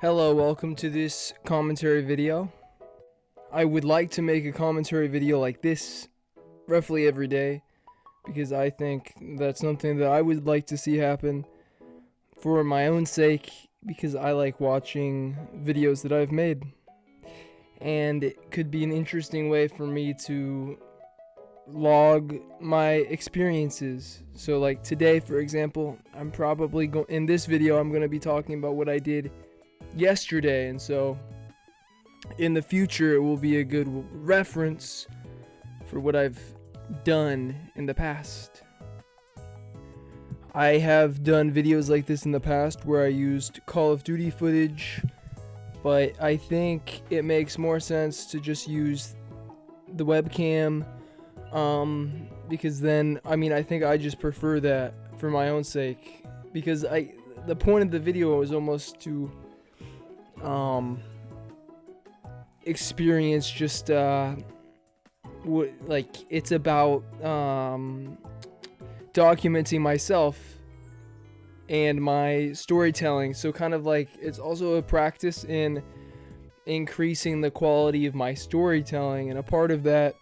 Hello, welcome to this commentary video. I would like to make a commentary video like this roughly every day because I think that's something that I would like to see happen for my own sake because I like watching videos that I've made. And it could be an interesting way for me to log my experiences. So like today, for example, I'm probably in this video I'm going to be talking about what I did yesterday, and so in the future it will be a good reference for what I've done in the past. I have done videos like this in the past where I used Call of Duty footage, but I think it makes more sense to just use the webcam because then I think I just prefer that for my own sake, because the point of the video was almost to experience just it's about documenting myself and my storytelling, so kind of like it's also a practice in increasing the quality of my storytelling, and a part of that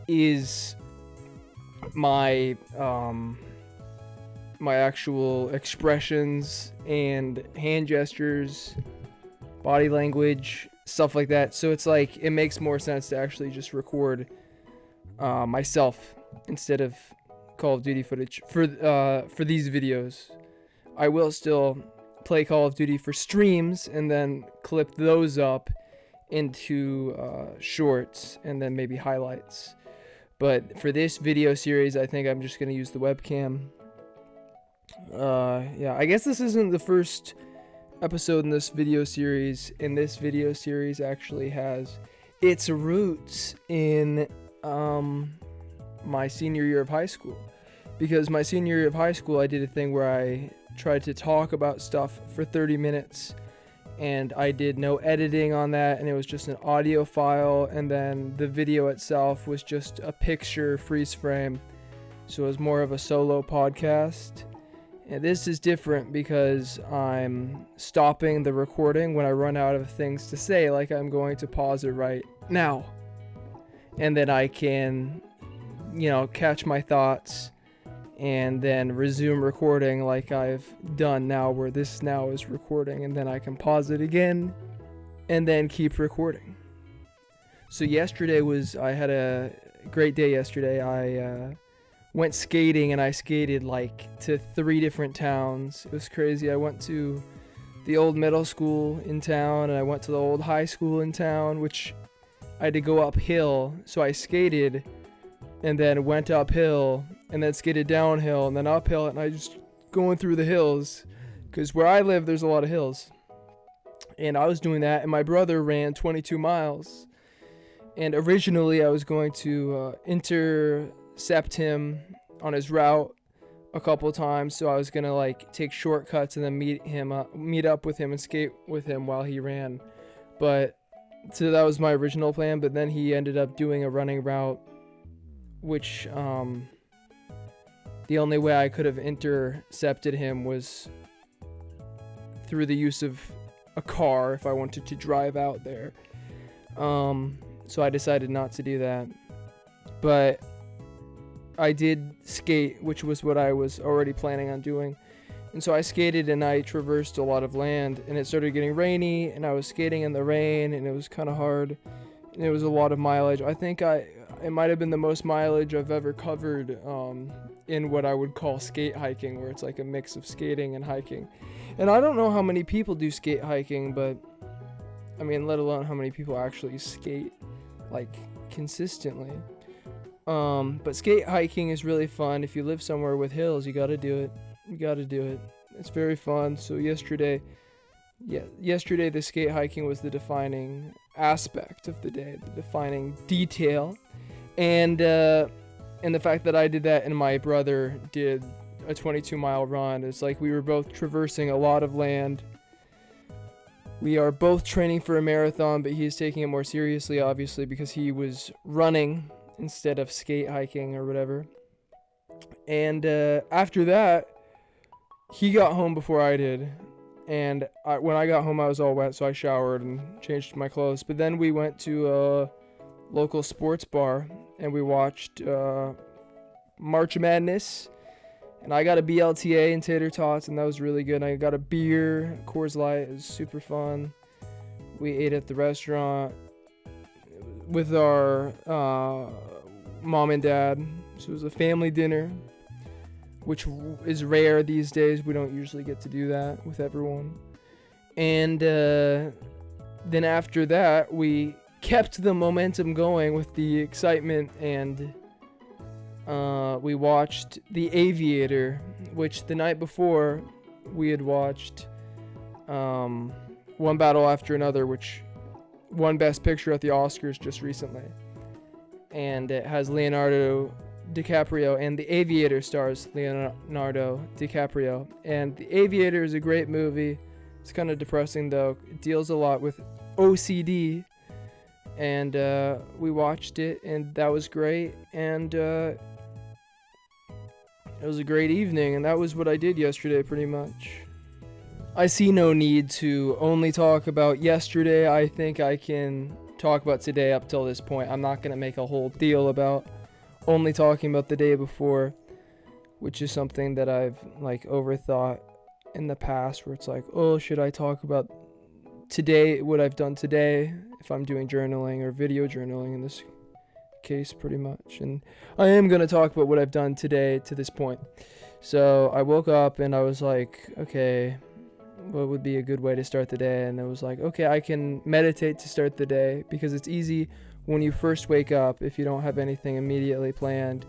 is my my actual expressions and hand gestures, body language, stuff like that. So it's like it makes more sense to actually just record myself instead of Call of Duty footage for these videos. I will still play Call of Duty for streams and then clip those up into shorts and then maybe highlights. But for this video series, I think I'm just gonna use the webcam. Yeah, I guess this isn't the first episode in this video series, and this video series actually has its roots in my senior year of high school, because my senior year of high school I did a thing where I tried to talk about stuff for 30 minutes, and I did no editing on that, and it was just an audio file, and then the video itself was just a picture freeze frame, so it was more of a solo podcast. And this is different because I'm stopping the recording when I run out of things to say, like I'm going to pause it right now. And then I can, catch my thoughts and then resume recording like I've done now, where this now is recording, and then I can pause it again and then keep recording. So I had a great day yesterday. I went skating, and I skated to 3 different towns. It was crazy. I went to the old middle school in town, and I went to the old high school in town, which I had to go uphill. So I skated and then went uphill and then skated downhill and then uphill, and I just going through the hills because where I live there's a lot of hills. And I was doing that, and my brother ran 22 miles. And originally I was going to intercept him on his route a couple times, so I was gonna take shortcuts and then meet up with him and skate with him while he ran. But so that was my original plan, but then he ended up doing a running route, which the only way I could have intercepted him was through the use of a car if I wanted to drive out there. So I decided not to do that. But I did skate, which was what I was already planning on doing. And so I skated, and I traversed a lot of land, and it started getting rainy, and I was skating in the rain, and it was kind of hard, and it was a lot of mileage. I think it might have been the most mileage I've ever covered in what I would call skate hiking, where it's like a mix of skating and hiking. And I don't know how many people do skate hiking, but let alone how many people actually skate consistently. But skate hiking is really fun. If you live somewhere with hills, you gotta do it. It's very fun. So yesterday the skate hiking was the defining aspect of the day, the defining detail. And the fact that I did that and my brother did a 22-mile run, it's like we were both traversing a lot of land. We are both training for a marathon, but he's taking it more seriously, obviously, because he was running instead of skate hiking or whatever. And after that, he got home before I did, And when I got home, I was all wet, so I showered and changed my clothes. But then we went to a local sports bar, and we watched March Madness. And I got a BLTA and tater tots, and that was really good. And I got a beer, Coors Light. It was super fun. We ate at the restaurant with our mom and dad. So it was a family dinner, which is rare these days. We don't usually get to do that with everyone. And then after that, we kept the momentum going with the excitement, and we watched The Aviator, which the night before we had watched One Battle After Another, which won Best Picture at the Oscars just recently. And it has Leonardo DiCaprio, and The Aviator stars Leonardo DiCaprio. And The Aviator is a great movie. It's kind of depressing though. It deals a lot with OCD. And we watched it, and that was great. And it was a great evening, and that was what I did yesterday pretty much. I see no need to only talk about yesterday. I think I can talk about today up till this point. I'm not going to make a whole deal about only talking about the day before, which is something that I've like overthought in the past, where it's like, oh, should I talk about today, what I've done today, if I'm doing journaling or video journaling in this case, pretty much. And I am going to talk about what I've done today to this point. So I woke up and I was like, okay, what would be a good way to start the day? And I was like, okay, I can meditate to start the day, because it's easy when you first wake up. If you don't have anything immediately planned,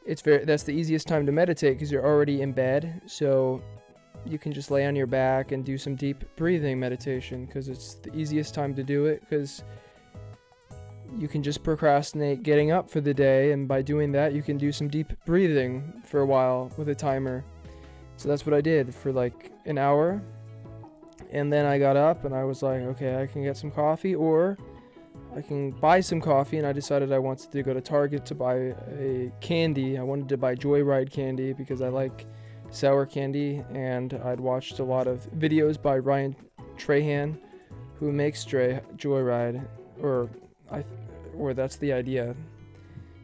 that's the easiest time to meditate, because you're already in bed. So you can just lay on your back and do some deep breathing meditation, because it's the easiest time to do it, because you can just procrastinate getting up for the day, and by doing that you can do some deep breathing for a while with a timer. So that's what I did for like an hour, and then I got up and I was like, okay, I can get some coffee, or I can buy some coffee. And I decided I wanted to go to Target to buy a candy. I wanted to buy Joyride candy because I like sour candy, and I'd watched a lot of videos by Ryan Trahan, who makes Joyride, or that's the idea.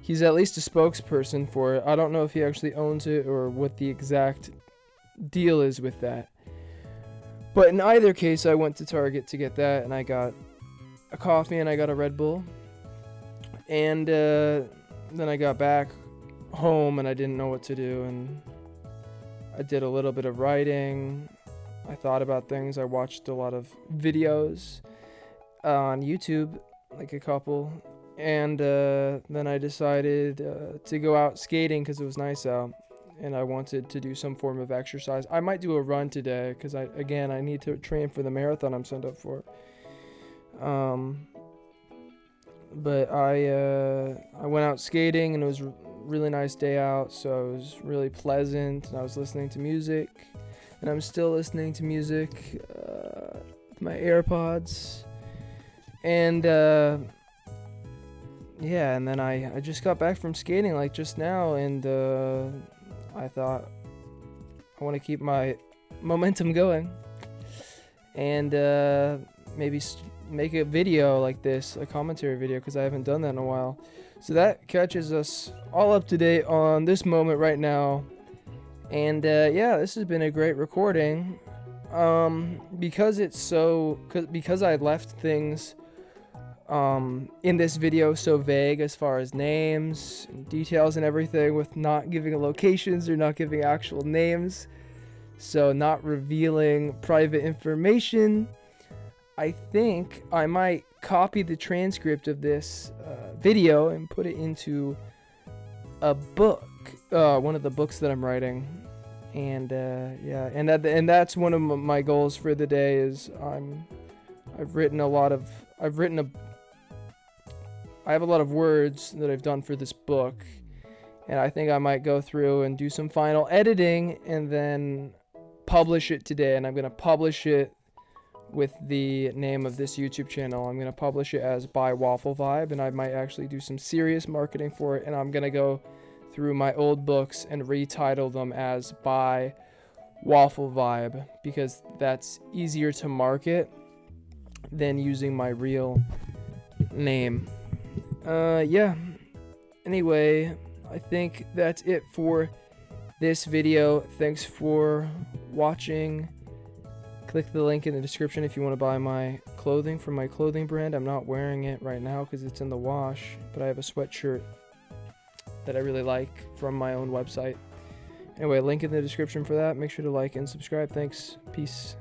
He's at least a spokesperson for it. I don't know if he actually owns it or what the exact deal is with that. But in either case, I went to Target to get that, and I got a coffee and I got a Red Bull. And then I got back home and I didn't know what to do, and I did a little bit of writing. I thought about things. I watched a lot of videos on YouTube, like a couple. And then I decided to go out skating because it was nice out, and I wanted to do some form of exercise. I might do a run today because I need to train for the marathon I'm signed up for. But I went out skating, and it was a really nice day out, so it was really pleasant. And I was listening to music, and I'm still listening to music with my AirPods. And yeah, and then I just got back from skating like just now, and I thought I want to keep my momentum going, and maybe make a video like this, a commentary video, because I haven't done that in a while. So that catches us all up to date on this moment right now. And yeah, this has been a great recording. Because I left things in this video so vague as far as names and details and everything, with not giving locations or not giving actual names, so not revealing private information. I think I might copy the transcript of this video and put it into a book, one of the books that I'm writing. And yeah, and that's one of my goals for the day. Is I have a lot of words that I've done for this book, and I think I might go through and do some final editing and then publish it today. And I'm going to publish it with the name of this YouTube channel. I'm going to publish it as By Waffle Vibe, and I might actually do some serious marketing for it, and I'm going to go through my old books and retitle them as By Waffle Vibe, because that's easier to market than using my real name. Yeah. Anyway, I think that's it for this video. Thanks for watching. Click the link in the description if you want to buy my clothing from my clothing brand. I'm not wearing it right now because it's in the wash, but I have a sweatshirt that I really like from my own website. Anyway, link in the description for that. Make sure to like and subscribe. Thanks. Peace.